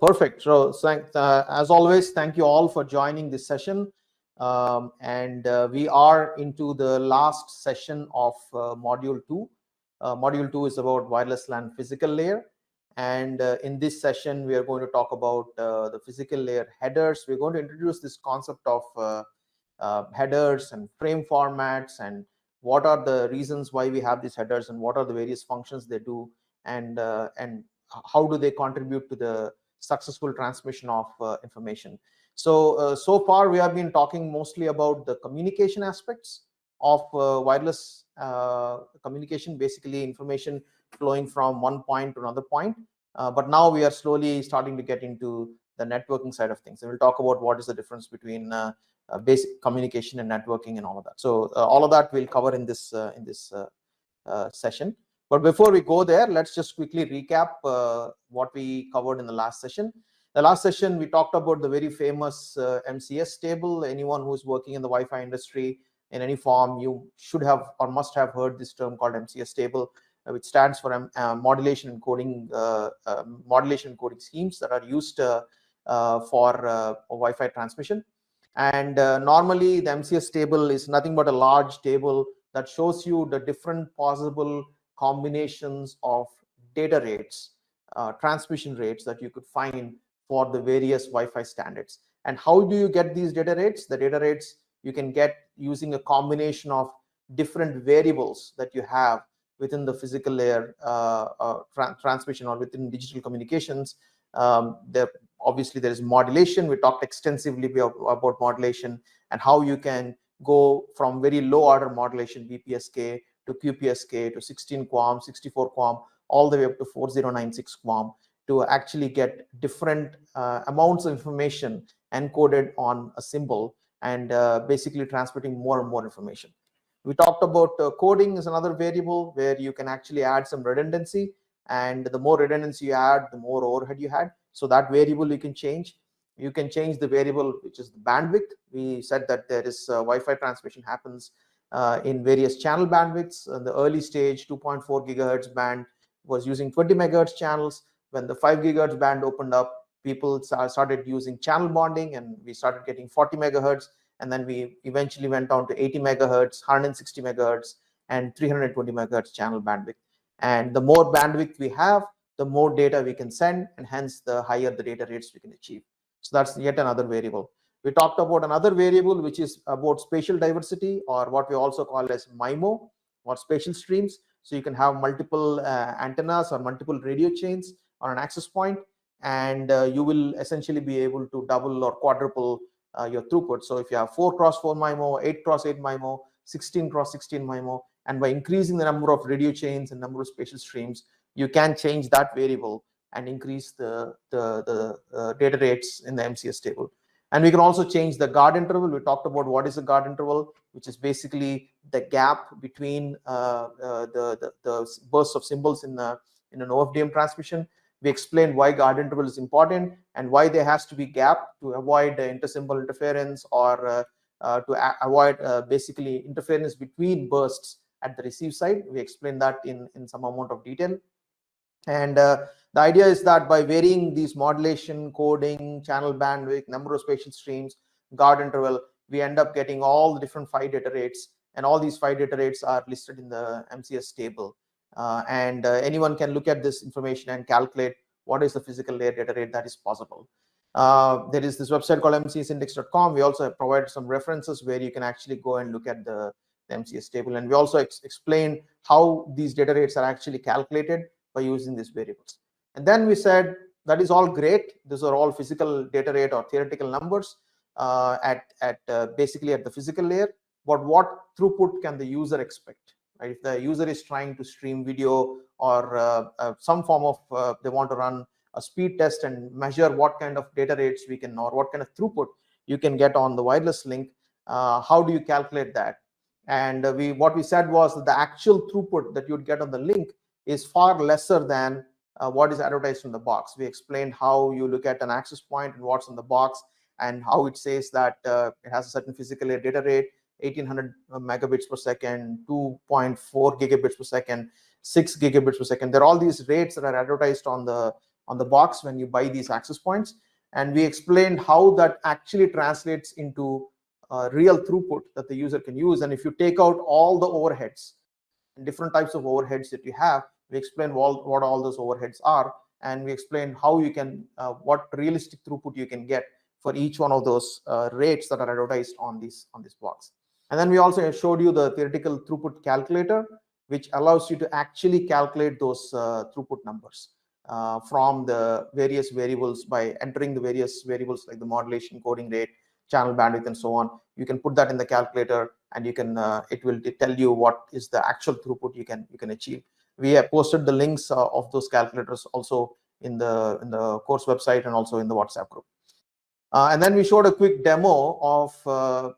Perfect. So, as always, thank you all for joining this session. We are into the last session of Module 2. Module 2 is about wireless LAN physical layer. And in this session, we are going to talk about the physical layer headers. We're going to introduce this concept of headers and frame formats, and what are the reasons why we have these headers, and what are the various functions they do, and how do they contribute to the successful transmission of information. So far we have been talking mostly about the communication aspects of wireless communication, basically information flowing from one point to another point. But now we are slowly starting to get into the networking side of things, and we'll talk about what is the difference between basic communication and networking and all of that. So all of that we'll cover in this session. But before we go there, let's just quickly recap what we covered in the last session. The last session, we talked about the very famous MCS table. Anyone who's working in the Wi-Fi industry in any form, you should have or must have heard this term called MCS table, which stands for modulation and coding schemes that are used for Wi-Fi transmission. And normally, the MCS table is nothing but a large table that shows you the different possible combinations of data rates, transmission rates that you could find for the various Wi-Fi standards. And how do you get these data rates? The data rates you can get using a combination of different variables that you have within the physical layer transmission or within digital communications. Obviously, there is modulation. We talked extensively about modulation and how you can go from very low order modulation, BPSK, to QPSK, to 16 QAM, 64 QAM, all the way up to 4096 QAM, to actually get different amounts of information encoded on a symbol, and basically transmitting more and more information. We talked about coding is another variable where you can actually add some redundancy, and the more redundancy you add, the more overhead you had. So that variable you can change. You can change the variable, which is the bandwidth. We said that there is Wi-Fi transmission happens in various channel bandwidths. In the early stage, 2.4 gigahertz band was using 20 megahertz channels. When the 5 gigahertz band opened up, people started using channel bonding, and we started getting 40 megahertz. And then we eventually went down to 80 megahertz, 160 megahertz, and 320 megahertz channel bandwidth. And the more bandwidth we have, the more data we can send, and hence the higher the data rates we can achieve. So that's yet another variable. We talked about another variable, which is about spatial diversity, or what we also call as MIMO, or spatial streams. So you can have multiple antennas or multiple radio chains on an access point, and you will essentially be able to double or quadruple your throughput. So if you have 4x4 MIMO, 8x8 MIMO, 16x16 MIMO, and by increasing the number of radio chains and number of spatial streams, you can change that variable and increase the data rates in the MCS table. And we can also change the guard interval. We talked about what is a guard interval, which is basically the gap between the bursts of symbols in an OFDM transmission. We explained why guard interval is important and why there has to be gap to avoid intersymbol interference, or to avoid basically interference between bursts at the receive side. We explained that in some amount of detail. And the idea is that by varying these modulation, coding, channel bandwidth, number of spatial streams, guard interval, we end up getting all the different 5 data rates, and all these 5 data rates are listed in the MCS table. Anyone can look at this information and calculate what is the physical layer data rate that is possible. There is this website called mcsindex.com. We also have provided some references where you can actually go and look at the MCS table. And we also explained how these data rates are actually calculated by using these variables. And then we said, that is all great. These are all physical data rate or theoretical numbers basically at the physical layer. But what throughput can the user expect? Right? If the user is trying to stream video, or some form of, they want to run a speed test and measure what kind of data rates we can, or what kind of throughput you can get on the wireless link, how do you calculate that? And what we said was that the actual throughput that you would get on the link is far lesser than what is advertised in the box. We explained how you look at an access point and what's in the box, and how it says that it has a certain physical layer data rate, 1800 megabits per second, 2.4 gigabits per second, 6 gigabits per second. There are all these rates that are advertised on on the box when you buy these access points. And we explained how that actually translates into real throughput that the user can use. And if you take out all the overheads, different types of overheads that you have, we explain what all those overheads are, and we explain how you can what realistic throughput you can get for each one of those rates that are advertised on this box. And then we also showed you the theoretical throughput calculator, which allows you to actually calculate those throughput numbers from the various variables by entering the various variables like the modulation, coding rate, channel bandwidth, and so on. You can put that in the calculator, and you can it will tell you what is the actual throughput you can achieve. We have posted the links of those calculators also in the course website and also in the WhatsApp group. And then we showed a quick demo of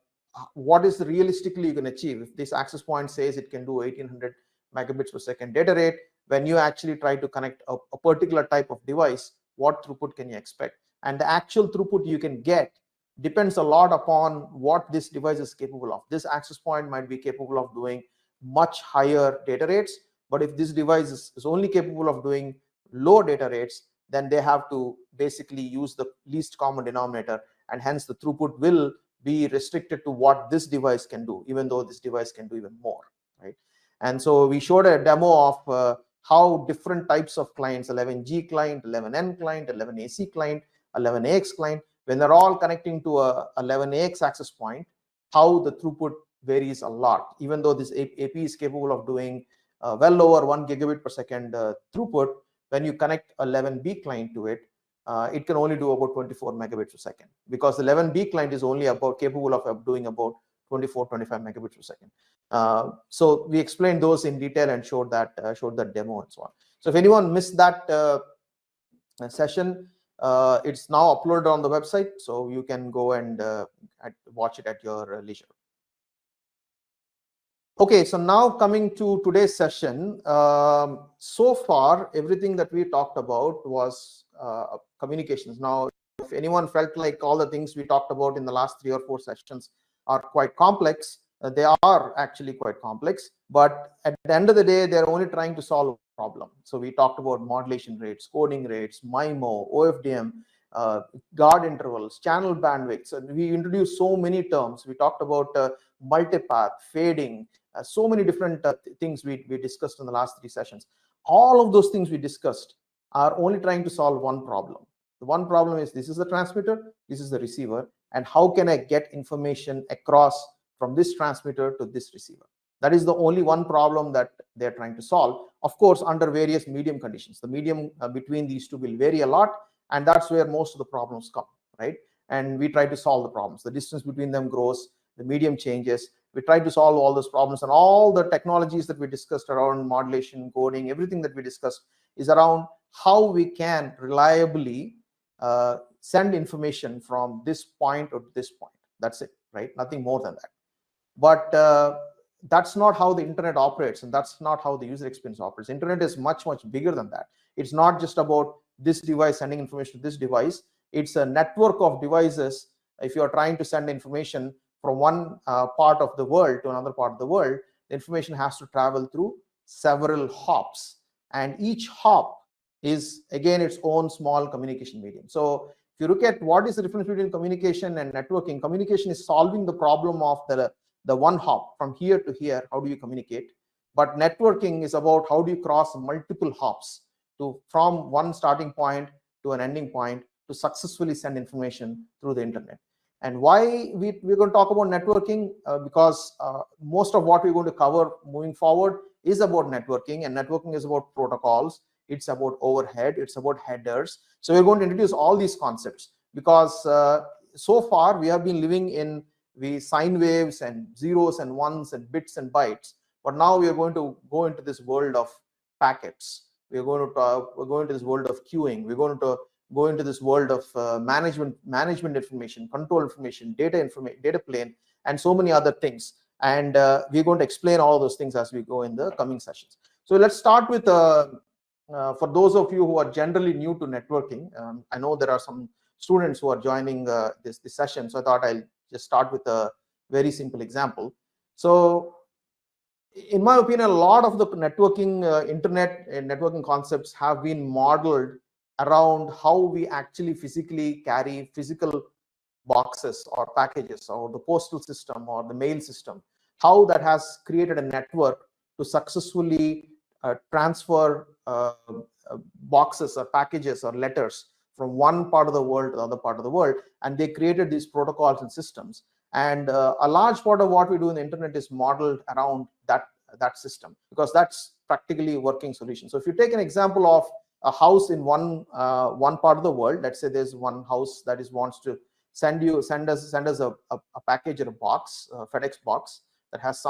what is realistically you can achieve. If this access point says it can do 1800 megabits per second data rate, when you actually try to connect a particular type of device, what throughput can you expect? And the actual throughut you can get depends a lot upon what this device is capable of. This access point might be capable of doing much higher data rates, but if this device is only capable of doing low data rates, then they have to basically use the least common denominator, and hence the throughput will be restricted to what this device can do, even though this device can do even more, right? And so we showed a demo of how different types of clients, 11G client, 11N client, 11AC client, 11AX client, when they're all connecting to a 11AX access point, how the throughput varies a lot. Even though this AP is capable of doing well over 1 gigabit per second throughput, when you connect a 11B client to it, it can only do about 24 megabits per second, because the 11B client is only about capable of doing about 24, 25 megabits per second. So we explained those in detail and showed that demo and so on. So if anyone missed that session, it's now uploaded on the website, so you can go and watch it at your leisure. Okay, so now coming to today's session, so far everything that we talked about was communications. Now, if anyone felt like all the things we talked about in the last 3 or 4 sessions are quite complex, they are actually quite complex, but at the end of the day, they're only trying to solve a problem. So we talked about modulation rates, coding rates, MIMO, OFDM, guard intervals, channel bandwidth. So we introduced so many terms. We talked about multipath, fading, so many different things we discussed in the last 3 sessions. All of those things we discussed are only trying to solve one problem. The one problem is, this is the transmitter, this is the receiver, and how can I get information across from this transmitter to this receiver? That is the only one problem that they're trying to solve, of course, under various medium conditions. The medium between these two will vary a lot, and that's where most of the problems come, right? And we try to solve the problems. The distance between them grows, the medium changes. We try to solve all those problems, and all the technologies that we discussed around modulation, coding, everything that we discussed is around how we can reliably send information from this point to this point. That's it, right? Nothing more than that. But that's not how the internet operates, and that's not how the user experience operates. Internet is much, much bigger than that. It's not just about this device sending information to this device. It's a network of devices. If you're trying to send information from one part of the world to another part of the world, the information has to travel through several hops, and each hop is again its own small communication medium. So if you look at what is the difference between communication and networking, communication is solving the problem of the one hop from here to here. How do you communicate? But networking is about how do you cross multiple hops from one starting point to an ending point to successfully send information through the internet. And why we're going to talk about networking? Because most of what we're going to cover moving forward is about networking, and networking is about protocols. It's about overhead. It's about headers. So we're going to introduce all these concepts, because so far we have been living in sine waves and zeros and ones and bits and bytes. But now we are going to go into this world of packets. We're going into this world of queuing. We're going to go into this world of management information, control information, data plane, and so many other things. And we're going to explain all those things as we go in the coming sessions. So let's start with, for those of you who are generally new to networking, I know there are some students who are joining this session, so I thought I'll just start with a very simple example. So in my opinion, a lot of the networking, internet and networking concepts have been modeled around how we actually physically carry physical boxes or packages, or the postal system or the mail system, how that has created a network to successfully transfer boxes or packages or letters from one part of the world to the other part of the world. And they created these protocols and systems. And a large part of what we do in the internet is modeled around that system, because that's practically a working solution. So if you take an example of a house in one part of the world, let's say there's one house that wants to send us a package or a box, a FedEx box that has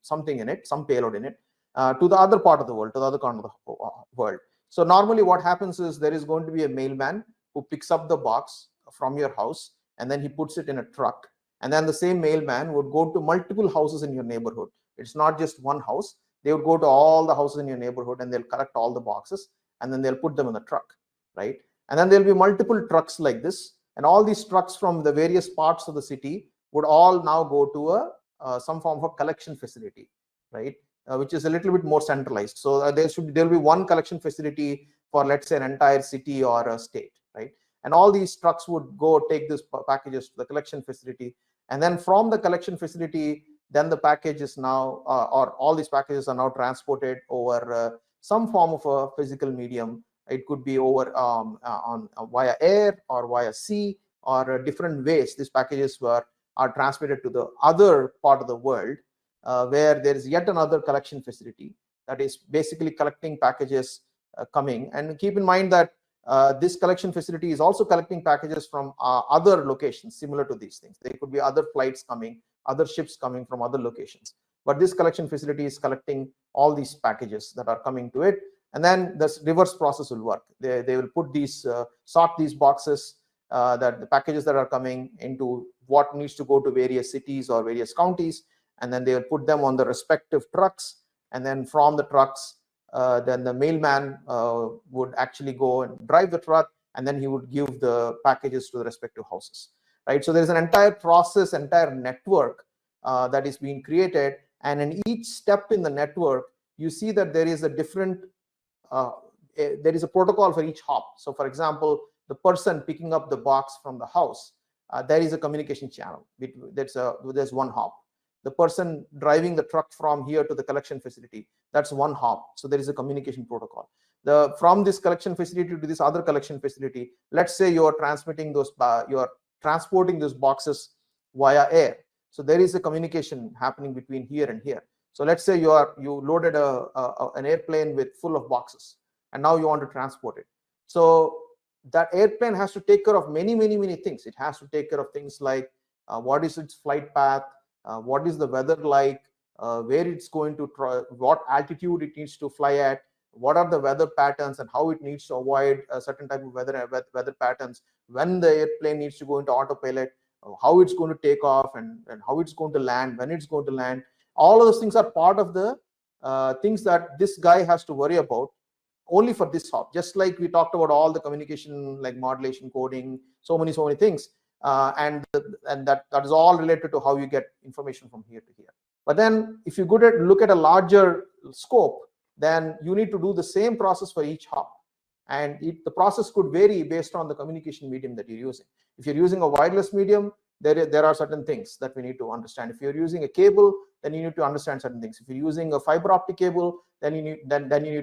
something in it, some payload in it, to the other part of the world, to the other corner of the world. So normally what happens is there is going to be a mailman who picks up the box from your house, and then he puts it in a truck, and then the same mailman would go to multiple houses in your neighborhood. It's not just one house. They would go to all the houses in your neighborhood, and they'll collect all the boxes, and then they'll put them in the truck, right? And then there'll be multiple trucks like this, and all these trucks from the various parts of the city would all now go to some form of collection facility, right? Which is a little bit more centralized. So there'll be one collection facility for, let's say, an entire city or a state, right? And all these trucks would go take these packages to the collection facility, and then from the collection facility, then the package is now, or all these packages are now transported over some form of a physical medium. It could be over via air or via sea, or different ways. These packages are transmitted to the other part of the world, where there is yet another collection facility that is basically collecting packages coming. And keep in mind that this collection facility is also collecting packages from other locations similar to these things. There could be other flights coming, other ships coming from other locations, but this collection facility is collecting all these packages that are coming to it. And then this reverse process will work. They will put these, sort these boxes, that the packages that are coming into what needs to go to various cities or various counties, and then they will put them on the respective trucks. And then from the trucks, then the mailman would actually go and drive the truck, and then he would give the packages to the respective houses, right? So there's an entire process, entire network that is being created, and in each step in the network, you see that there is a different there is a protocol for each hop. So for example, the person picking up the box from the house, there is a communication channel. There's one hop. The person driving the truck from here to the collection facility, that's one hop. So there is a communication protocol. From this collection facility to this other collection facility, let's say you're transmitting those, you're transporting those boxes via air. So there is a communication happening between here and here. So let's say you loaded an airplane with full of boxes, and now you want to transport it. So that airplane has to take care of many things. It has to take care of things like what is its flight path, what is the weather like, where it's going to what altitude it needs to fly at, what are the weather patterns, and how it needs to avoid a certain type of weather patterns, when the airplane needs to go into autopilot, how it's going to take off, and how it's going to land, when it's going to land. All of those things are part of the things that this guy has to worry about only for this hop. Just like we talked about all the communication, like modulation, coding, so many things, and that is all related to how you get information from here to here. But then if you look at a larger scope, then you need to do the same process for each hop, and the process could vary based on the communication medium that you're using. If you're using a wireless medium, there are certain things that we need to understand. If you're using a cable, then you need to understand certain things. If you're using a fiber optic cable, then you need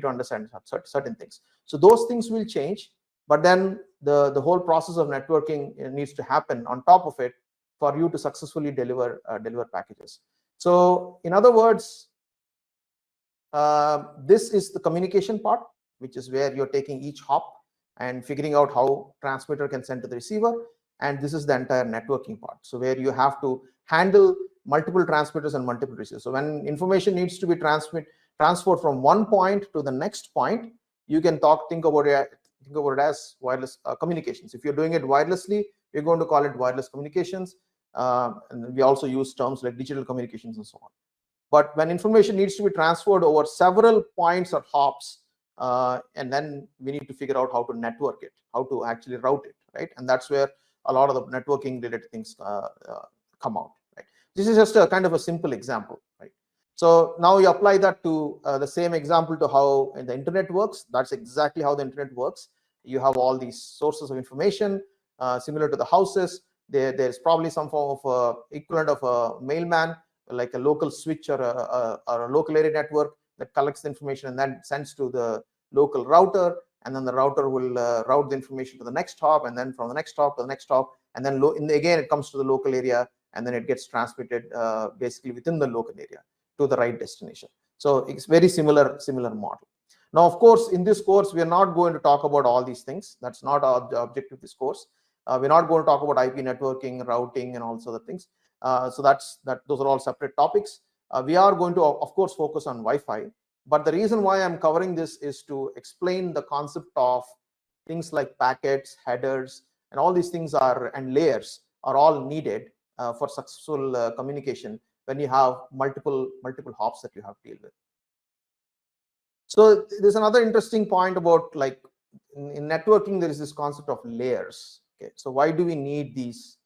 to understand certain things. So those things will change, but then the whole process of networking needs to happen on top of it for you to successfully deliver packages. So in other words, this is the communication part, which is where you're taking each hop and figuring out how transmitter can send to the receiver. And this is the entire networking part. So where you have to handle multiple transmitters and multiple receivers. So when information needs to be transferred from one point to the next point, you can think about it as wireless communications. If you're doing it wirelessly, we're going to call it wireless communications. And we also use terms like digital communications and so on. But when information needs to be transferred over several points or hops, and then we need to figure out how to network it, how to actually route it, right? And that's where a lot of the networking related things come out, right? This is just a kind of a simple example, right? So now you apply that to the same example to how the internet works. That's exactly how the internet works. you have all these sources of information similar to the houses. There's probably some form of equivalent of a mailman, like a local switch or a local area network that collects the information and then sends to the local router, and then the router will route the information to the next hop, and then from the next hop to the next hop, and then again it comes to the local area, and then it gets transmitted basically within the local area to the right destination. So it's very similar model. Now, of course, in this course, we are not going to talk about all these things. That's not the objective of this course. We're not going to talk about IP networking, routing, and all sorts of things. So those are all separate topics. We are going to, of course, focus on Wi-Fi. But the reason why I'm covering this is to explain the concept of things like packets, headers, and all these things and layers are all needed for successful communication when you have multiple hops that you have to deal with. So there's another interesting point about, like, in networking, there is this concept of layers. Okay, so why do we need these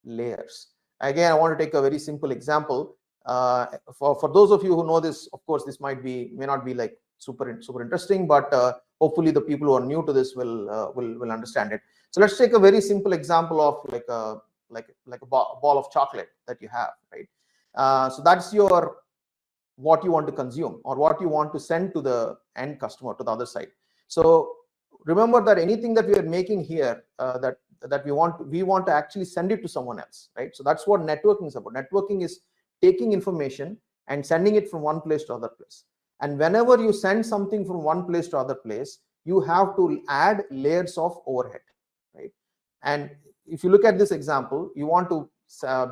layers? Again, I want to take a very simple example. For those of you who know this, of course, this may not be like super interesting, but hopefully the people who are new to this will understand it. So let's take a very simple example of like a ball of chocolate that you have, right? So that's what you want to consume or what you want to send to the end customer, to the other side. So remember that anything that we are making here, that we want to actually send it to someone else, right? So that's what networking is about. Networking is taking information and sending it from one place to other place. And whenever you send something from one place to other place, you have to add layers of overhead, right? And if you look at this example, you want to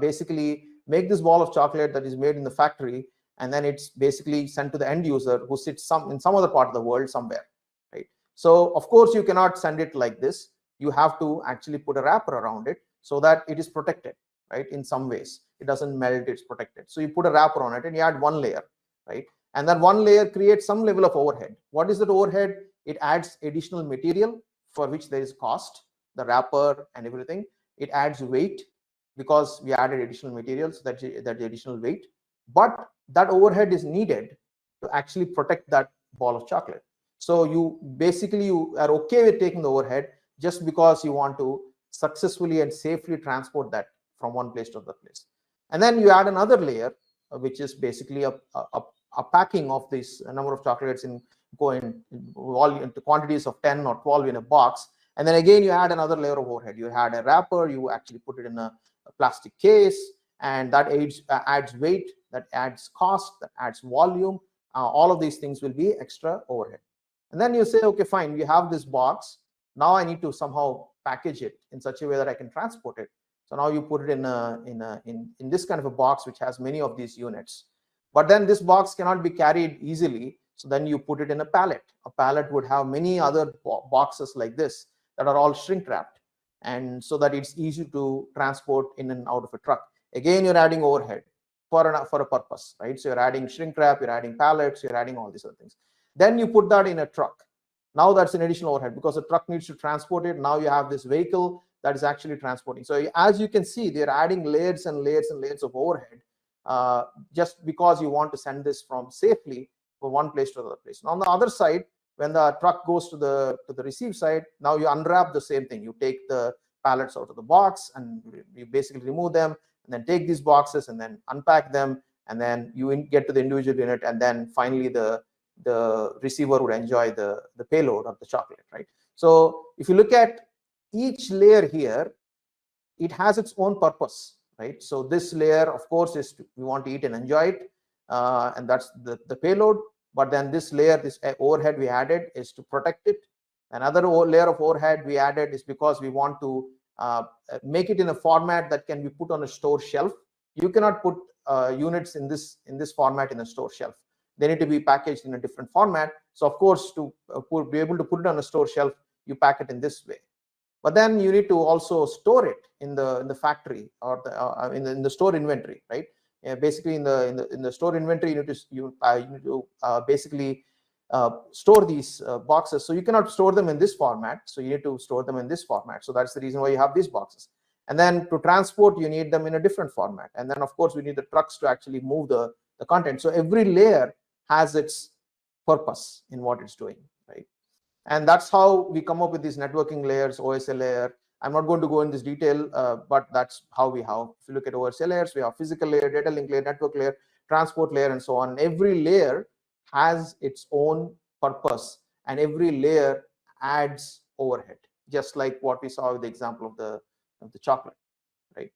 basically make this ball of chocolate that is made in the factory, and then it's basically sent to the end user who sits in some other part of the world somewhere, right? So of course you cannot send it like this. You have to actually put a wrapper around it so that it is protected, right? In some ways, it doesn't melt, it's protected. So you put a wrapper on it and you add one layer, right? And then one layer creates some level of overhead. What is that overhead? It adds additional material for which there is cost, the wrapper and everything. It adds weight because we added additional materials, that's the additional weight. But that overhead is needed to actually protect that ball of chocolate. So you are okay with taking the overhead just because you want to successfully and safely transport that from one place to another place. And then you add another layer, which is basically a packing of this number of chocolates going into quantities of 10 or 12 in a box. And then again, you add another layer of overhead. You had a wrapper, you actually put it in a plastic case, and that adds weight, that adds cost, that adds volume. All of these things will be extra overhead. And then you say, okay, fine, we have this box. Now I need to somehow package it in such a way that I can transport it. So now you put it in this kind of a box which has many of these units. But then this box cannot be carried easily. So then you put it in a pallet. A pallet would have many other boxes like this that are all shrink wrapped, and so that it's easy to transport in and out of a truck. Again, you're adding overhead for a purpose, right? So you're adding shrink wrap, you're adding pallets, you're adding all these other things. Then you put that in a truck. Now that's an additional overhead because the truck needs to transport it. Now you have this vehicle that is actually transporting. So as you can see, they're adding layers and layers and layers of overhead just because you want to send this from safely from one place to another place. Now on the other side, when the truck goes to the receive side, now you unwrap the same thing. You take the pallets out of the box and you basically remove them, and then take these boxes and then unpack them, and then you get to the individual unit, and then finally the receiver would enjoy the payload of the chocolate, right? So if you look at each layer here, it has its own purpose, right? So this layer, of course, is we want to eat and enjoy it, and that's the payload. But then this layer, this overhead we added, is to protect it. Another layer of overhead we added is because we want to make it in a format that can be put on a store shelf. You cannot put units in this format in a store shelf. They need to be packaged in a different format. So of course, to be able to put it on a store shelf, you pack it in this way. But then you need to also store it in the factory or in the store inventory, right? Basically, in the store inventory, you need to basically store these boxes. So you cannot store them in this format. So you need to store them in this format. So that's the reason why you have these boxes. And then to transport, you need them in a different format. And then of course, we need the trucks to actually move the content. So every layer has its purpose in what it's doing, right? And that's how we come up with these networking layers, OSI layer. I'm not going to go in this detail, but that's how we have. If you look at OSI layers, we have physical layer, data link layer, network layer, transport layer, and so on. Every layer has its own purpose, and every layer adds overhead, just like what we saw with the example of the chocolate, right?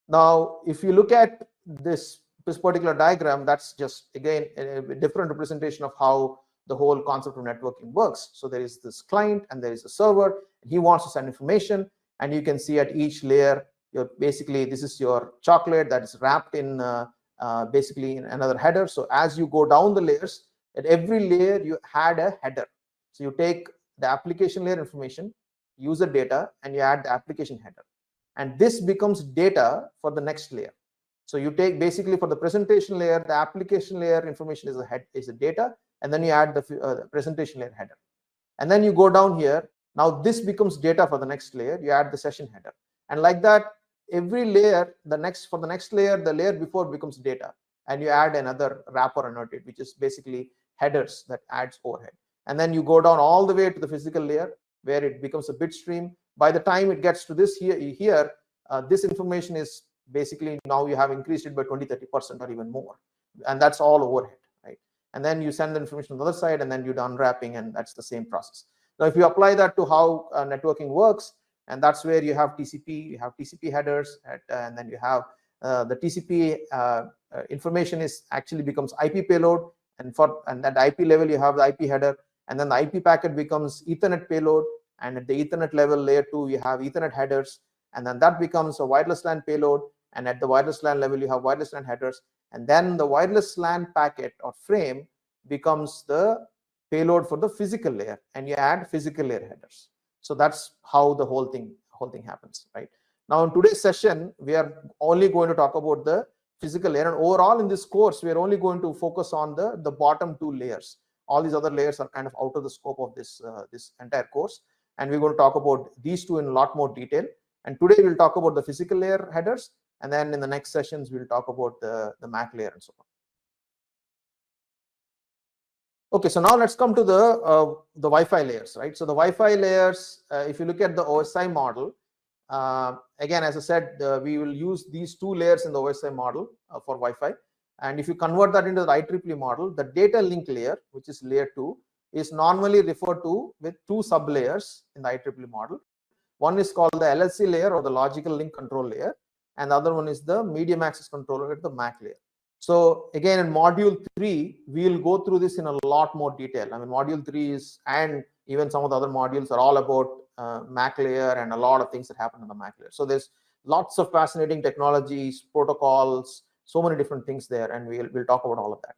Now, if you look at this particular diagram, that's just again a different representation of how the whole concept of networking works. So there is this client and there is a server. He wants to send information, and you can see at each layer, you're basically, this is your chocolate that is wrapped in basically in another header. So as you go down the layers, at every layer you had a header. So you take the application layer information, user data, and you add the application header, and this becomes data for the next layer. So you take basically for the presentation layer, the application layer information is a data, and then you add the presentation layer header, and then you go down here. Now this becomes data for the next layer. You add the session header, and like that, every layer, for the next layer, the layer before becomes data, and you add another wrapper under it, which is basically headers that adds overhead. And then you go down all the way to the physical layer, where it becomes a bit stream. By the time it gets to this here, this information is basically, now you have increased it by 20-30% or even more, and that's all overhead, right? And then you send the information on the other side, and then you do unwrapping, and that's the same process. Now, if you apply that to how networking works, and that's where you have TCP, you have TCP headers, and then you have the TCP information is actually becomes IP payload, and at IP level you have the IP header, and then the IP packet becomes Ethernet payload, and at the Ethernet level, layer 2, you have Ethernet headers, and then that becomes a wireless LAN payload, and at the wireless LAN level, you have wireless LAN headers, and then the wireless LAN packet or frame becomes the payload for the physical layer, and you add physical layer headers. So that's how the whole thing happens, right? Now, in today's session, we are only going to talk about the physical layer, and overall in this course, we are only going to focus on the bottom 2 layers. All these other layers are kind of out of the scope of this entire course, and we're going to talk about these two in a lot more detail. And today we'll talk about the physical layer headers, and then in the next sessions we'll talk about the MAC layer and so on. Okay, so now let's come to the Wi-Fi layers, right? So the Wi-Fi layers, if you look at the OSI model, again, as I said, we will use these 2 layers in the OSI model for Wi-Fi. And if you convert that into the IEEE model, the data link layer, which is layer 2, is normally referred to with 2 sub layers in the IEEE model. One is called the LLC layer, or the logical link control layer, and the other one is the medium access controller at the MAC layer. So again, in module 3, we'll go through this in a lot more detail. I mean, module 3 is, and even some of the other modules are all about MAC layer and a lot of things that happen in the MAC layer. So there's lots of fascinating technologies, protocols, so many different things there, and we'll talk about all of that.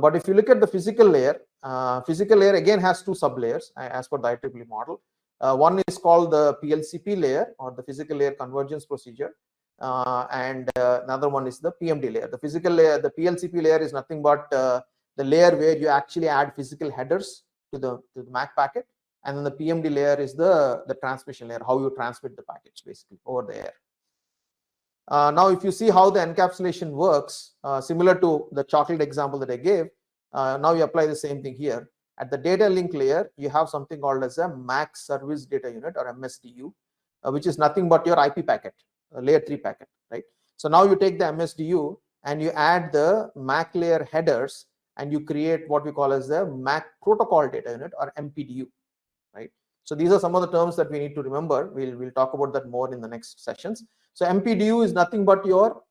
But if you look at the physical layer again has 2 sub layers as per the IEEE model. One is called the PLCP layer, or the physical layer convergence procedure, and another one is the PMD layer. The physical layer, the PLCP layer, is nothing but the layer where you actually add physical headers to the MAC packet, and then the PMD layer is the transmission layer, how you transmit the package basically over the air. Now, if you see how the encapsulation works, similar to the chocolate example that I gave, now you apply the same thing here. At the data link layer, you have something called as a MAC service data unit, or MSDU, which is nothing but your IP packet, layer 3 packet, right? So now you take the MSDU and you add the MAC layer headers, and you create what we call as the MAC protocol data unit, or MPDU, right? So these are some of the terms that we need to remember. We'll talk about that more in the next sessions. So MPDU is nothing but your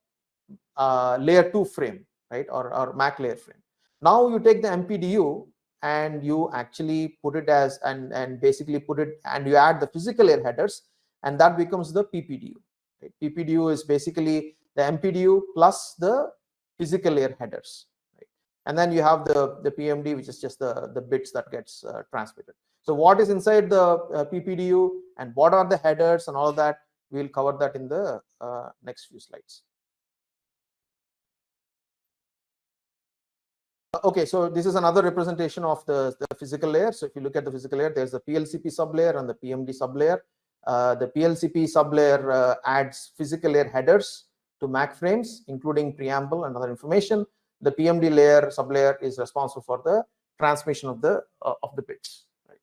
layer 2 frame, right, or MAC layer frame. Now you take the MPDU and you actually put it as, and basically put it, and you add the physical layer headers, and that becomes the PPDU. Right? PPDU is basically the MPDU plus the physical layer headers, right? And then you have the PMD, which is just the bits that gets transmitted. So what is inside the PPDU, and what are the headers and all of that, we'll cover that in the next few slides. Okay, so this is another representation of the physical layer. So if you look at the physical layer, there's the PLCP sublayer and the PMD sublayer. The PLCP sublayer adds physical layer headers to MAC frames, including preamble and other information. The PMD layer sublayer is responsible for the transmission of the bits. Right?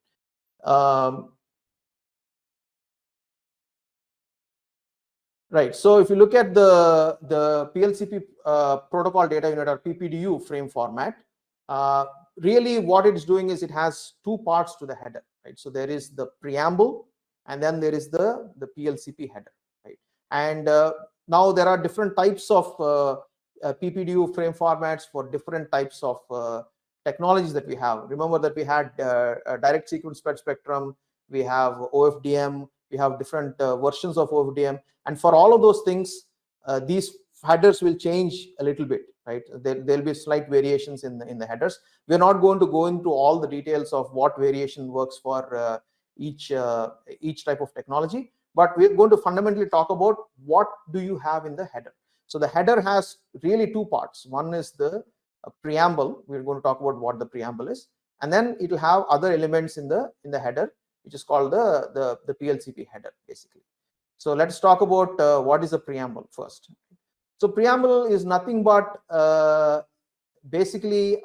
Right. So if you look at the PLCP protocol data unit or PPDU frame format, really what it's doing is it has two parts to the header. Right. So there is the preamble, and then there is the PLCP header. Right. And now there are different types of PPDU frame formats for different types of technologies that we have. Remember that we had a direct sequence spread spectrum, we have OFDM, we have different versions of OFDM, and for all of those things, these headers will change a little bit, right? There'll be slight variations in the headers. We're not going to go into all the details of what variation works for each type of technology, but we're going to fundamentally talk about what do you have in the header. So the header has really two parts. One is the preamble. We're going to talk about what the preamble is, and then it will have other elements in the header, which is called the PLCP header, basically. So let's talk about what is a preamble first. So preamble is nothing but basically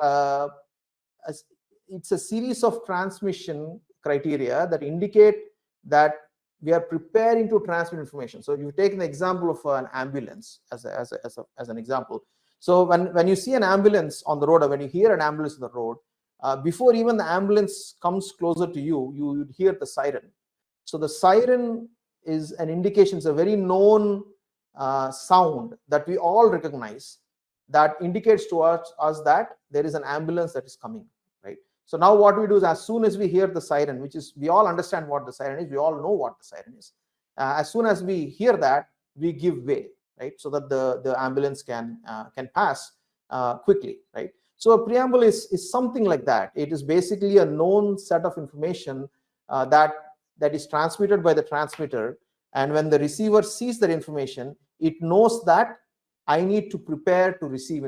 it's a series of transmission criteria that indicate that we are preparing to transmit information. So you take an example of an ambulance as an example. So when you see an ambulance on the road, or when you hear an ambulance on the road, before even the ambulance comes closer to you, you would hear the siren. So the siren is an indication, it's a very known sound that we all recognize, that indicates to us that there is an ambulance that is coming, right? So now what we do is, as soon as we hear the siren, which is, we all understand what the siren is, we all know what the siren is. As soon as we hear that, we give way, right? So that the ambulance can pass quickly, right? So a preamble is something like that. It is basically a known set of information that is transmitted by the transmitter, and when the receiver sees that information, it knows that I need to prepare to receive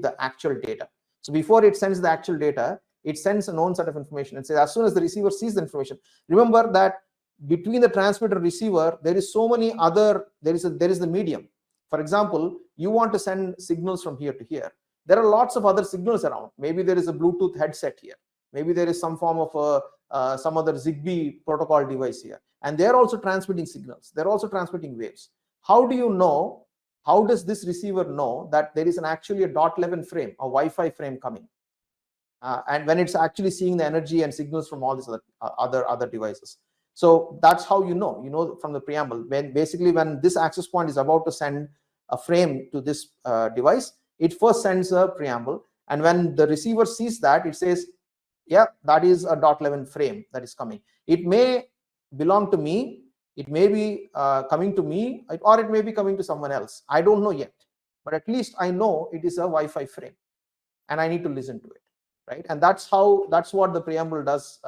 the actual data. So before it sends the actual data, it sends a known set of information and says, as soon as the receiver sees the information, remember that between the transmitter and receiver, there is so many other, there is the medium. For example, you want to send signals from here to here. There are lots of other signals around. Maybe there is a Bluetooth headset here. Maybe there is some form of some other Zigbee protocol device here. And they're also transmitting signals. They're also transmitting waves. How do you know? How does this receiver know that there is actually a .11 frame, a Wi-Fi frame coming? And when it's actually seeing the energy and signals from all these other devices. So that's how you know from the preamble. When this access point is about to send a frame to this device, it first sends a preamble, and when the receiver sees that, it says, yeah, that is a .11 frame that is coming. It may belong to me, it may be coming to me, or it may be coming to someone else. I don't know yet, but at least I know it is a Wi-Fi frame, and I need to listen to it, right? And that's what the preamble does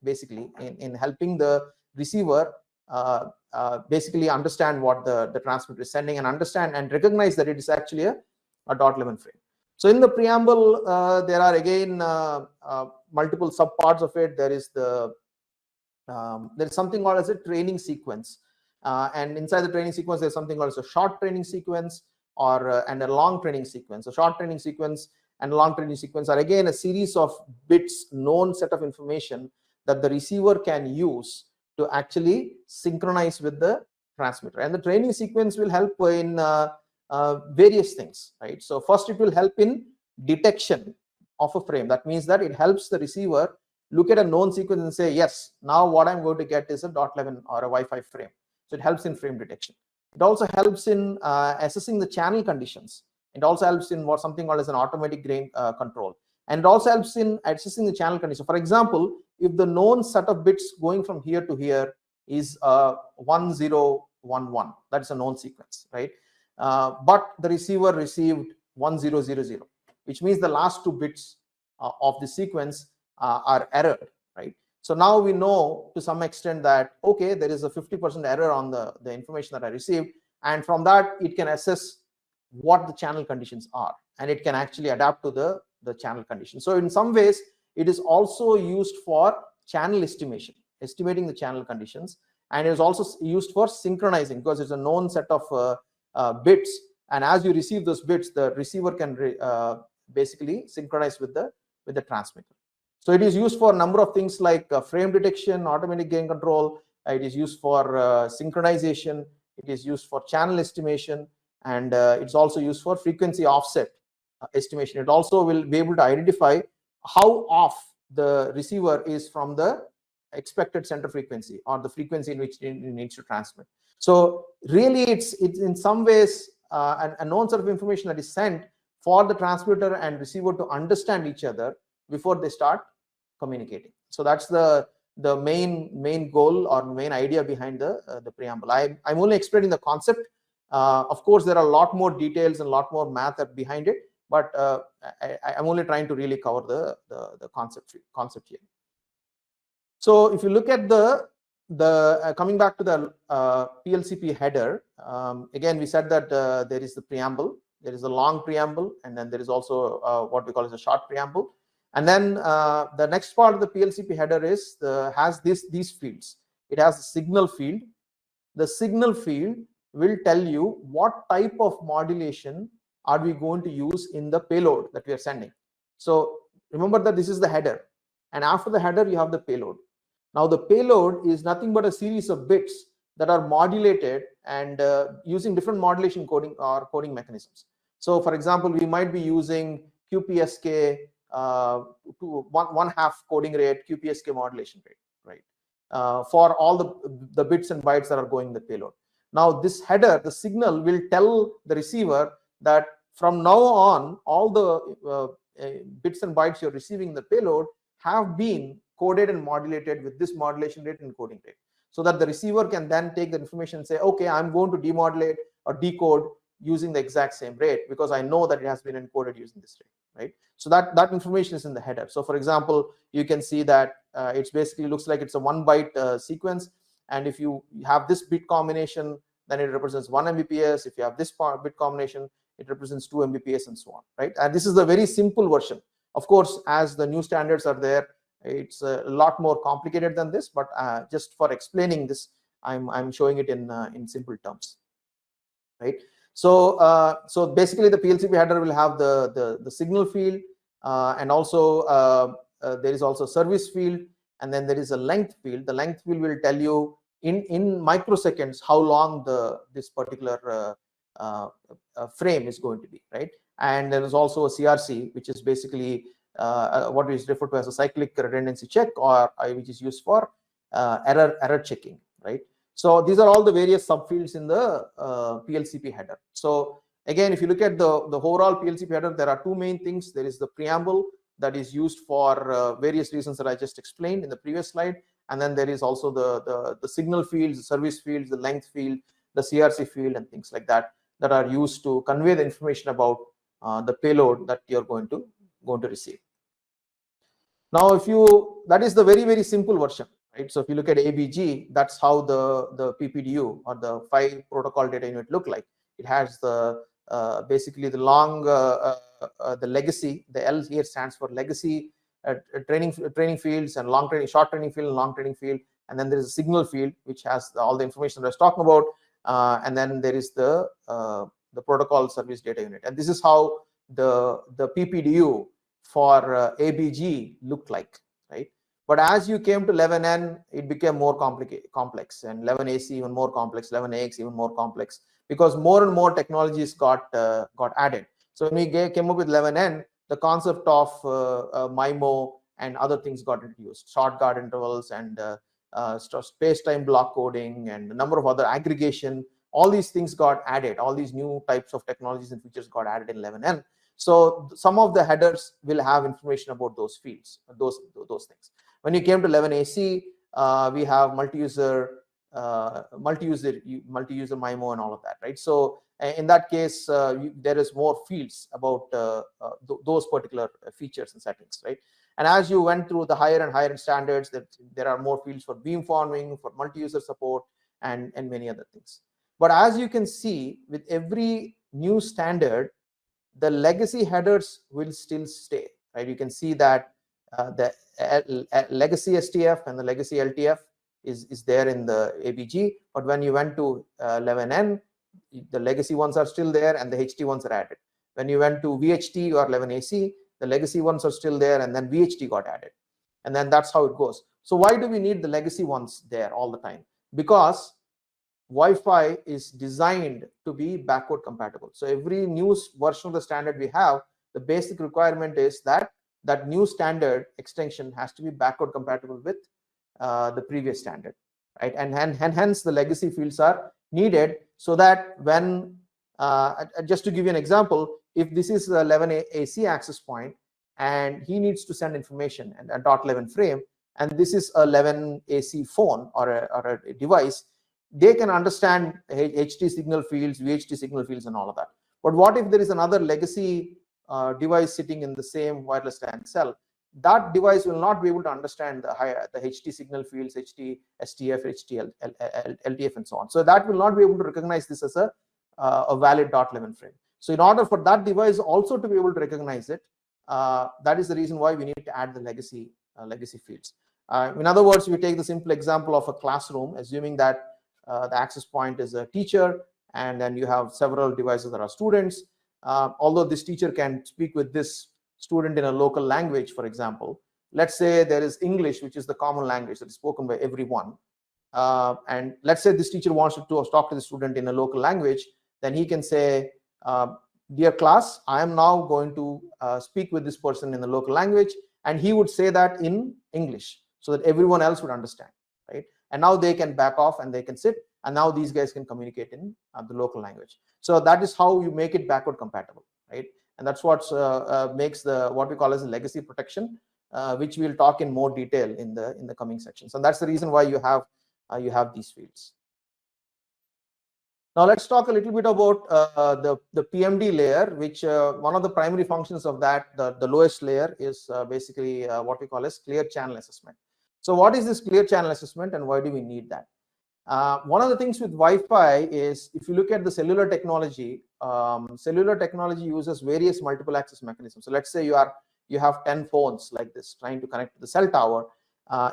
basically in helping the receiver basically understand what the transmitter is sending, and understand and recognize that it is actually a .11 frame. So in the preamble, there are again multiple subparts of it. There is something called as a training sequence, and inside the training sequence, there's something called as a short training sequence and a long training sequence. A short training sequence and long training sequence are again a series of bits, known set of information that the receiver can use to actually synchronize with the transmitter. And the training sequence will help in various things, right? So first, it will help in detection of a frame. That means that it helps the receiver look at a known sequence and say, yes, now what I'm going to get is a .11 or a Wi-Fi frame. So it helps in frame detection. It also helps in assessing the channel conditions. It also helps in something called as an automatic gain control. And it also helps in assessing the channel condition. For example, if the known set of bits going from here to here is 1011, that's a known sequence, right? But the receiver received 1000, which means the last two bits of the sequence are errored, right? So now we know to some extent that, okay, there is a 50% error on the information that I received, and from that it can assess what the channel conditions are, and it can actually adapt to the channel condition. So in some ways, it is also used for channel estimation, estimating the channel conditions, and it is also used for synchronizing, because it's a known set of bits, and as you receive those bits, the receiver can basically synchronize with the transmitter. So it is used for a number of things like frame detection, automatic gain control. It is used for synchronization. It is used for channel estimation, and it's also used for frequency offset estimation. It also will be able to identify how off the receiver is from the expected center frequency or the frequency in which it needs to transmit. So really, it's in some ways a known set of information that is sent for the transmitter and receiver to understand each other before they start communicating. So that's the main goal or main idea behind the preamble. I'm only explaining the concept. Of course, there are a lot more details and a lot more math behind it, but I'm only trying to really cover the concept here. So if you look at the coming back to the PLCP header, again we said that there is the preamble, there is a long preamble, and then there is also what we call as a short preamble. And then the next part of the PLCP header is has these fields. It has a signal field. The signal field will tell you what type of modulation are we going to use in the payload that we are sending. So remember that this is the header, and after the header you have the payload. Now the payload is nothing but a series of bits that are modulated and using different modulation coding or coding mechanisms. So for example, we might be using QPSK to one half coding rate, QPSK modulation rate, right? For all the bits and bytes that are going in the payload. Now this header, the signal, will tell the receiver that from now on, all the bits and bytes you're receiving in the payload have been coded and modulated with this modulation rate and coding rate, so that the receiver can then take the information and say, okay, I'm going to demodulate or decode using the exact same rate because I know that it has been encoded using this rate, right? So that information is in the header. So for example, you can see that it's basically looks like it's a 1 byte sequence, and if you have this bit combination, then it represents 1 Mbps. If you have this bit combination, it represents 2 Mbps, and so on, right? And this is the very simple version. Of course, as the new standards are there, it's a lot more complicated than this, but just for explaining this, I'm showing it in simple terms, right? So so basically the PLCP header will have the signal field, and also there is also service field, and then there is a length field. The length field will tell you in microseconds how long this particular frame is going to be, right? And there is also a CRC, which is basically what is referred to as a cyclic redundancy check, or which is used for error checking, right? So these are all the various subfields in the PLCP header. So again, if you look at the overall PLCP header, there are two main things. There is the preamble that is used for various reasons that I just explained in the previous slide, and then there is also the signal fields, the service fields, the length field, the CRC field, and things like that are used to convey the information about the payload that you're going to receive. Now, that is the very simple version, right? So if you look at ABG, that's how the PPDU or the 5 protocol data unit look like. It has the basically the long the legacy. The L here stands for legacy training fields, and short training field and long training field. And then there is a signal field which has all the information that I was talking about. And then there is the protocol service data unit, and this is how the PPDU for ABG looked like, right? But as you came to 11N, it became more complex, and 11AC even more complex, 11AX even more complex, because more and more technologies got added. So when we came up with 11N, the concept of MIMO and other things got introduced, short guard intervals and space-time block coding and a number of other aggregation. All these things got added. All these new types of technologies and features got added in 11N. So some of the headers will have information about those fields, those things. When you came to 11AC, we have multi-user MIMO and all of that, right? So in that case, there is more fields about those particular features and settings, right? And as you went through the higher and higher standards, there are more fields for beamforming, for multi-user support, and many other things. But as you can see, with every new standard, the legacy headers will still stay, right? You can see that the legacy STF and the legacy LTF is there in the ABG, but when you went to 11N, the legacy ones are still there and the HT ones are added. When you went to VHT or 11AC, the legacy ones are still there and then VHT got added. and then that's how it goes. So why do we need the legacy ones there all the time? Because Wi-Fi is designed to be backward compatible. So every new version of the standard we have, the basic requirement is that that new standard extension has to be backward compatible with the previous standard, right? And hence the legacy fields are needed, so that when just to give you an example, if this is the 11 AC access point and he needs to send information and a .11 frame, and this is a 11 AC phone or a device, they can understand HT signal fields, VHT signal fields, and all of that. But what if there is another legacy device sitting in the same wireless LAN cell? That device will not be able to understand the HT signal fields, HT, STF, HT, LTF, and so on. So that will not be able to recognize this as a valid .11 frame. So in order for that device also to be able to recognize it, that is the reason why we need to add the legacy fields. In other words, we take the simple example of a classroom, assuming that the access point is a teacher, and then you have several devices that are students. Although this teacher can speak with this student in a local language, for example, let's say there is English, which is the common language that is spoken by everyone. And let's say this teacher wants to talk to the student in a local language, then he can say, dear class, I am now going to speak with this person in the local language, and he would say that in English so that everyone else would understand, right? And now they can back off and they can sit, and now these guys can communicate in the local language. So that is how you make it backward compatible, right? And that's what makes what we call as legacy protection, which we'll talk in more detail in the coming sections. And that's the reason why you have these fields. Now let's talk a little bit about the PMD layer, which one of the primary functions of that, the lowest layer, is basically what we call as clear channel assessment. So what is this clear channel assessment, and why do we need that? One of the things with Wi-Fi is, if you look at the cellular technology uses various multiple access mechanisms. So let's say you have 10 phones like this trying to connect to the cell tower.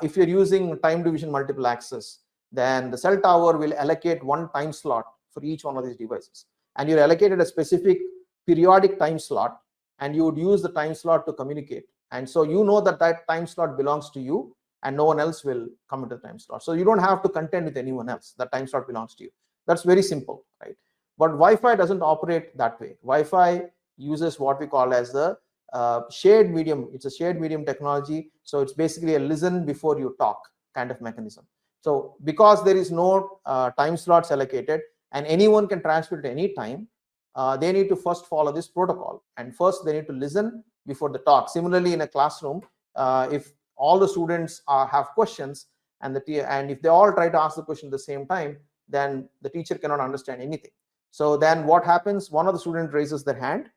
If you're using time division multiple access, then the cell tower will allocate one time slot for each one of these devices, and you're allocated a specific periodic time slot, and you would use the time slot to communicate. And so you know that that time slot belongs to you, and no one else will come into the time slot. So you don't have to contend with anyone else. That time slot belongs to you. That's very simple, right? But Wi-Fi doesn't operate that way. Wi-Fi uses what we call as the shared medium. It's a shared medium technology. So it's basically a listen before you talk kind of mechanism. So because there is no time slots allocated and anyone can transmit at any time, they need to first follow this protocol. And first they need to listen before the talk. Similarly, in a classroom, if all the students have questions, and if they all try to ask the question at the same time, then the teacher cannot understand anything. So then what happens? One of the students raises their hand,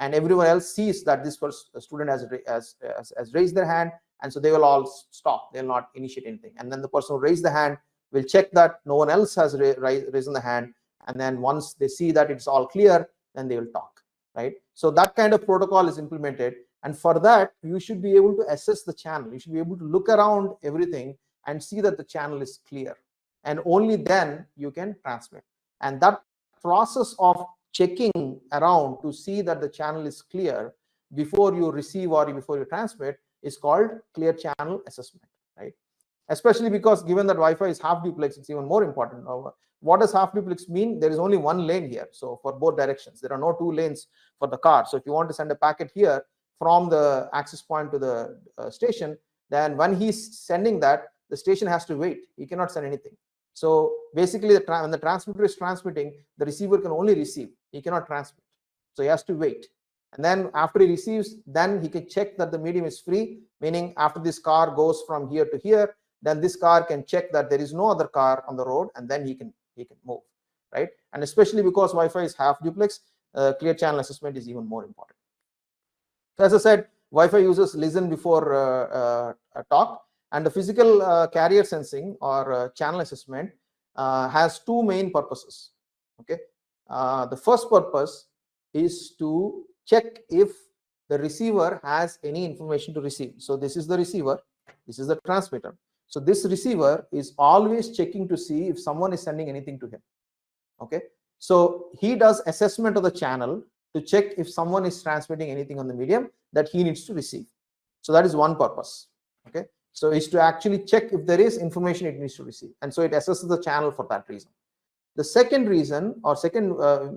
and everyone else sees that this student has raised their hand, and so they will all stop. They will not initiate anything. And then the person who raised the hand will check that no one else has raised the hand, and then once they see that it's all clear, then they will talk, right? So that kind of protocol is implemented. And for that, you should be able to assess the channel. You should be able to look around everything and see that the channel is clear. And only then you can transmit. And that process of checking around to see that the channel is clear before you receive or before you transmit is called clear channel assessment, right? Especially because given that Wi-Fi is half duplex, it's even more important. What does half duplex mean? There is only one lane here. So for both directions, there are no two lanes for the car. So if you want to send a packet here from the access point to the station, then when he's sending that, the station has to wait. He cannot send anything. So basically, when the transmitter is transmitting, the receiver can only receive. He cannot transmit. So he has to wait. And then after he receives, then he can check that the medium is free, meaning after this car goes from here to here, then this car can check that there is no other car on the road, and then he can move, right? And especially because Wi-Fi is half duplex, clear channel assessment is even more important. So as I said, Wi-Fi uses listen before talk, and the physical carrier sensing or channel assessment has two main purposes. Okay, the first purpose is to check if the receiver has any information to receive. So this is the receiver, this is the transmitter. So this receiver is always checking to see if someone is sending anything to him. Okay, so he does assessment of the channel to check if someone is transmitting anything on the medium that he needs to receive. So that is one purpose. Okay, So it's to actually check if there is information it needs to receive, and so it assesses the channel for that reason. The second reason, or second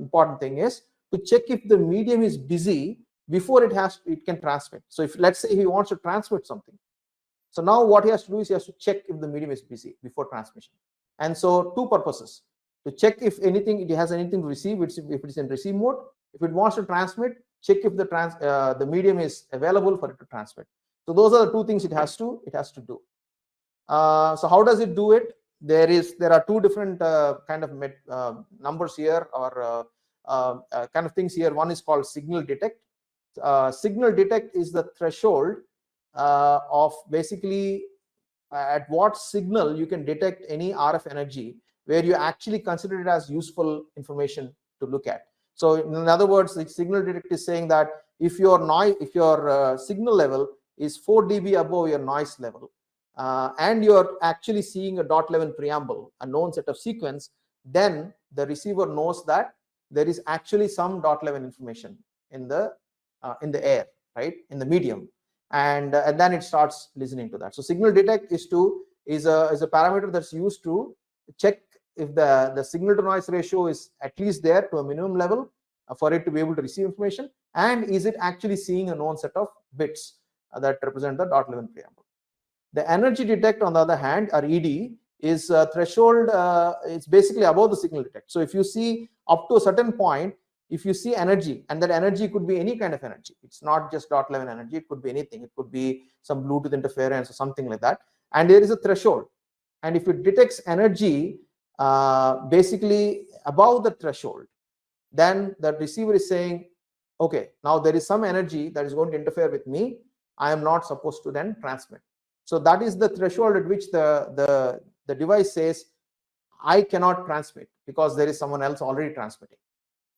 important thing, is to check if the medium is busy before it can transmit. So if, let's say, he wants to transmit something, so now what he has to do is he has to check if the medium is busy before transmission. And so two purposes: to check if it has anything to receive, if it's in receive mode. If it wants to transmit, check if the medium is available for it to transmit. So those are the two things it has to do. So how does it do it? There are two different kind of numbers here, or kind of things here. One is called signal detect. Signal detect is the threshold of basically at what signal you can detect any RF energy where you actually consider it as useful information to look at. So in other words, the signal detect is saying that if your signal level is 4 dB above your noise level, and you're actually seeing a .11 preamble, a known set of sequence, then the receiver knows that there is actually some .11 information in the air, right, in the medium, and then it starts listening to that. So signal detect is a parameter that's used to check if the signal to noise ratio is at least there to a minimum level for it to be able to receive information, and is it actually seeing a known set of bits that represent the .11 preamble. The energy detect, on the other hand, or ED, is a threshold. It's basically above the signal detect. So if you see up to a certain point, if you see energy, and that energy could be any kind of energy, it's not just .11 energy, it could be anything. It could be some Bluetooth interference or something like that, and there is a threshold. And if it detects energy basically above the threshold, then the receiver is saying, okay, now there is some energy that is going to interfere with me. I am not supposed to then transmit. So that is the threshold at which the device says, I cannot transmit because there is someone else already transmitting,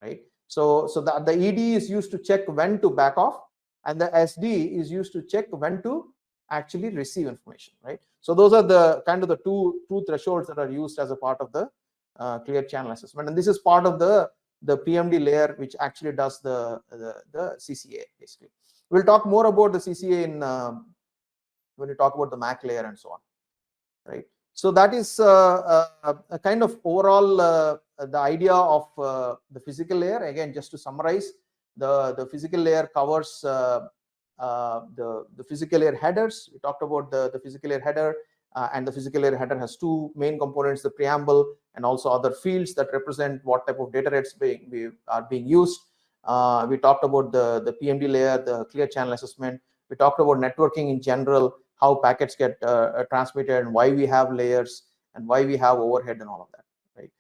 right? So the ED is used to check when to back off, and the SD is used to check when to actually receive information, right? So those are the kind of the two thresholds that are used as a part of the clear channel assessment, and this is part of the PMD layer, which actually does the CCA. Basically, we'll talk more about the CCA in when we talk about the MAC layer and so on, right? So that is a kind of overall the idea of the physical layer. Again, just to summarize, the physical layer covers the physical layer headers. We talked about the physical layer header, and the physical layer header has two main components: the preamble and also other fields that represent what type of data rates are being used. We talked about the PMD layer, the clear channel assessment. We talked about networking in general, how packets get transmitted, and why we have layers, and why we have overhead and all of that, right?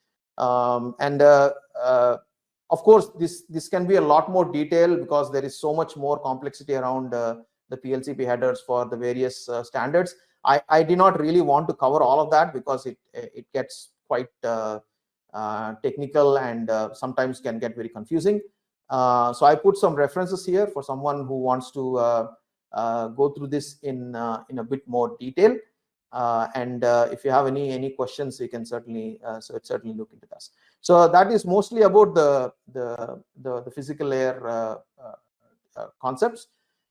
Of course, this can be a lot more detail because there is so much more complexity around the PLCP headers for the various standards. I did not really want to cover all of that because it gets quite technical and sometimes can get very confusing. So I put some references here for someone who wants to go through this in a bit more detail, and if you have any questions, you can certainly look into this. So that is mostly about the physical layer concepts,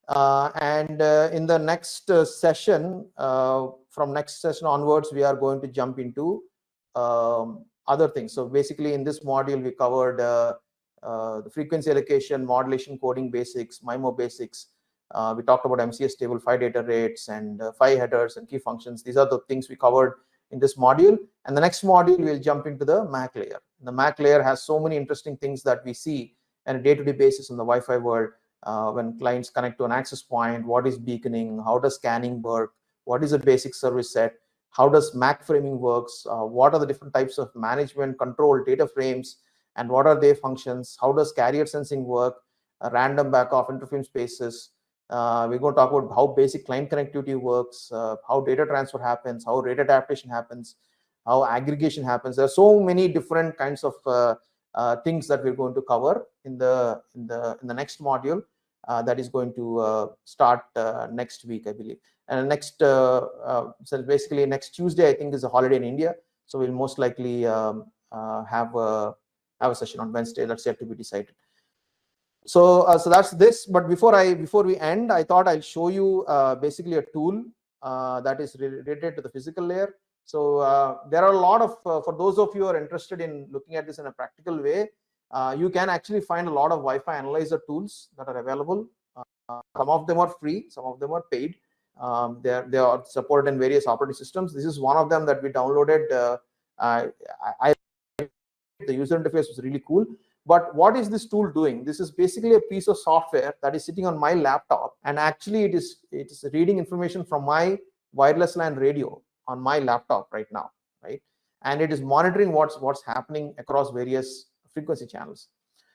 and in the next session, from next session onwards, we are going to jump into other things. So basically, in this module, we covered the frequency allocation, modulation, coding basics, MIMO basics. We talked about MCS table, 5 data rates, and 5 headers and key functions. These are the things we covered in this module. And the next module, we'll jump into the MAC layer. The MAC layer has so many interesting things that we see on a day-to-day basis in the Wi-Fi world. When clients connect to an access point, what is beaconing? How does scanning work? What is a basic service set? How does MAC framing works? What are the different types of management control data frames? And what are their functions? How does carrier sensing work? Random back-off interface spaces. We're going to talk about how basic client connectivity works, how data transfer happens, how rate adaptation happens, how aggregation happens. There are so many different kinds of things that we're going to cover in the next module that is going to start next week, I believe. And next, so basically next Tuesday, I think, is a holiday in India, so we'll most likely have a session on Wednesday. That's yet to be decided. So so that's this. But before we end, I thought I'll show you basically a tool that is related to the physical layer. So there are a lot of, for those of you who are interested in looking at this in a practical way, you can actually find a lot of Wi-Fi analyzer tools that are available. Some of them are free, some of them are paid. They are supported in various operating systems. This is one of them that we downloaded. The user interface was really cool. But what is this tool doing? This is basically a piece of software that is sitting on my laptop, and actually it is reading information from my wireless LAN radio on my laptop right now, right? And it is monitoring what's happening across various frequency channels.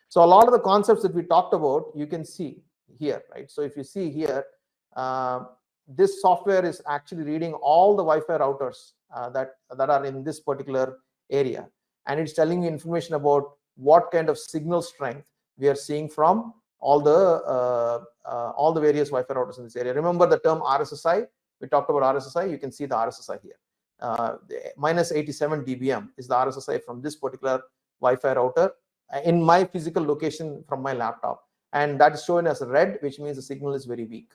So a lot of the concepts that we talked about, you can see here, right? So if you see here, this software is actually reading all the Wi-Fi routers that are in this particular area, and it's telling you information about what kind of signal strength we are seeing from all the various Wi-Fi routers in this area. Remember the term RSSI? We talked about RSSI. You can see the RSSI here. Minus 87 dBm is the RSSI from this particular Wi-Fi router in my physical location from my laptop, and that is shown as red, which means the signal is very weak,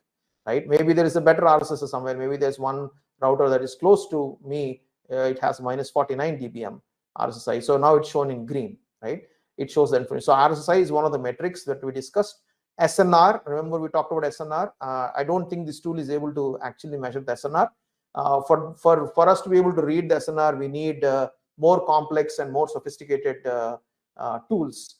right? Maybe there is a better RSSI somewhere. Maybe there's one router that is close to me. It has minus 49 dBm RSSI. So now it's shown in green, right? It shows the information. So RSSI is one of the metrics that we discussed. SNR, remember we talked about SNR. I don't think this tool is able to actually measure the SNR. For us to be able to read the SNR, we need more complex and more sophisticated tools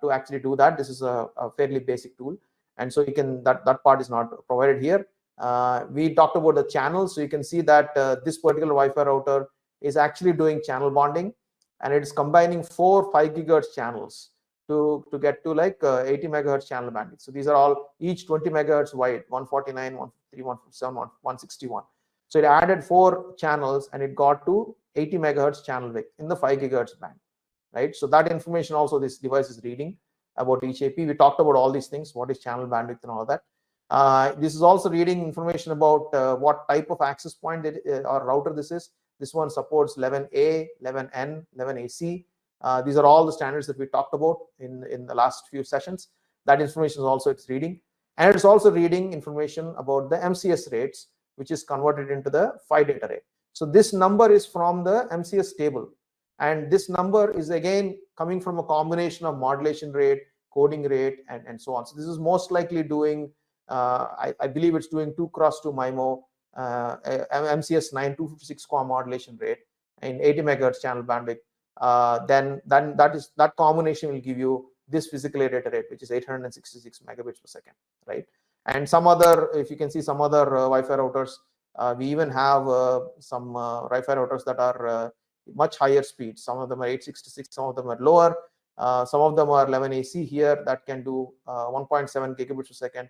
to actually do that. This is a fairly basic tool, and so you can that part is not provided here. We talked about the channels, so you can see that this particular Wi-Fi router is actually doing channel bonding, and it is combining 4 5 gigahertz channels to get to like 80 megahertz channel bandwidth. So these are all each 20 megahertz wide, 149, 153, 157, 161. So it added 4 channels and it got to 80 megahertz channel width in the 5 gigahertz band, right? So that information also this device is reading about each AP. We talked about all these things, what is channel bandwidth and all that. This is also reading information about what type of access point or router this is. This one supports 11A, 11N, 11AC. These are all the standards that we talked about in the last few sessions. That information is also it's reading. And it's also reading information about the MCS rates, which is converted into the PHY data rate. So this number is from the MCS table. And this number is again coming from a combination of modulation rate, coding rate, and so on. So this is most likely doing, I believe it's doing 2x2 MIMO, MCS 9 256 QAM modulation rate in 80 megahertz channel bandwidth. Then that combination will give you this physical data rate, which is 866 megabits per second, right? And some other, if you can see some other Wi-Fi routers, we even have some Wi-Fi routers that are much higher speeds. Some of them are 866, some of them are lower. Some of them are 11AC here that can do 1.7 gigabits per second.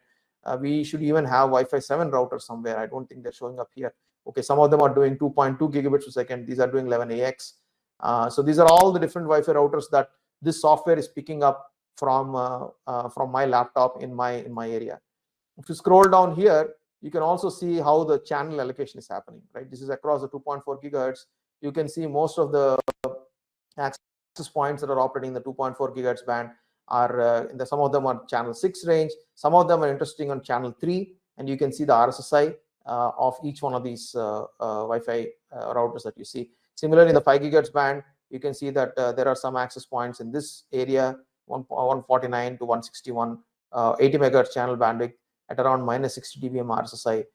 We should even have Wi-Fi 7 routers somewhere. I don't think they're showing up here. Okay, some of them are doing 2.2 gigabits per second. These are doing 11AX. So these are all the different Wi-Fi routers that this software is picking up from my laptop in my area. If you scroll down here, you can also see how the channel allocation is happening, right? This is across the 2.4 gigahertz. You can see most of the access points that are operating in the 2.4 gigahertz band are some of them are channel 6 range. Some of them are interesting on channel 3, and you can see the RSSI of each one of these Wi-Fi routers that you see. Similarly, in the 5 gigahertz band, you can see that there are some access points in this area, 149 to 161, 80 megahertz channel bandwidth at around minus 60 dBm RSSI.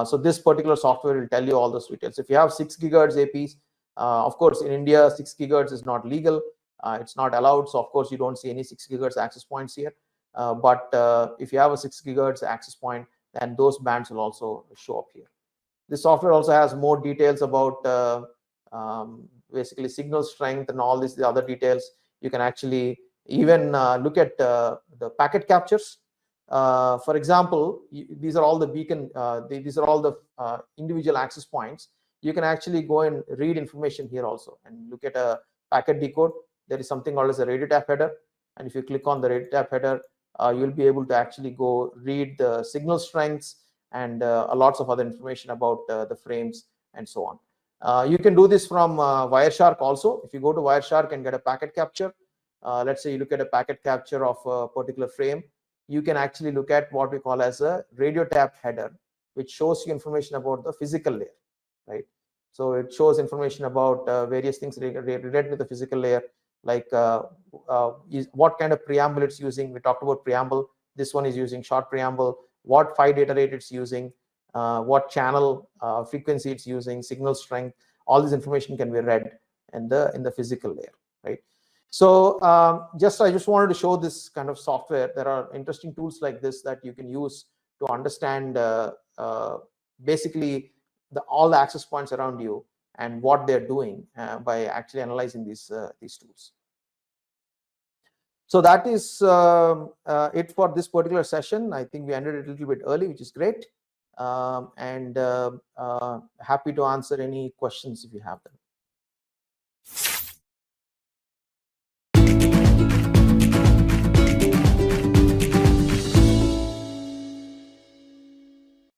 So this particular software will tell you all those details. If you have 6 gigahertz APs, of course, in India, 6 gigahertz is not legal. It's not allowed. So of course, you don't see any 6 gigahertz access points here. But if you have a 6 gigahertz access point, then those bands will also show up here. This software also has more details about basically signal strength and all the other details. You can actually even look at the packet captures. For example, these are all the beacon, these are all the individual access points. You can actually go and read information here also and look at a packet decode. There is something called as a radio tap header. And if you click on the radio tap header, you'll be able to actually go read the signal strengths and lots of other information about the frames and so on. You can do this from Wireshark also. If you go to Wireshark and get a packet capture, let's say you look at a packet capture of a particular frame, you can actually look at what we call as a radio tap header, which shows you information about the physical layer, right? So it shows information about various things related to the physical layer, like what kind of preamble it's using. We talked about preamble. This one is using short preamble. What PHY data rate it's using, what channel frequency it's using, signal strength. All this information can be read in the physical layer, right? So I just wanted to show this kind of software. There are interesting tools like this that you can use to understand basically all the access points around you and what they're doing by actually analyzing these tools. So that is it for this particular session. I think we ended it a little bit early, which is great, and happy to answer any questions if you have them.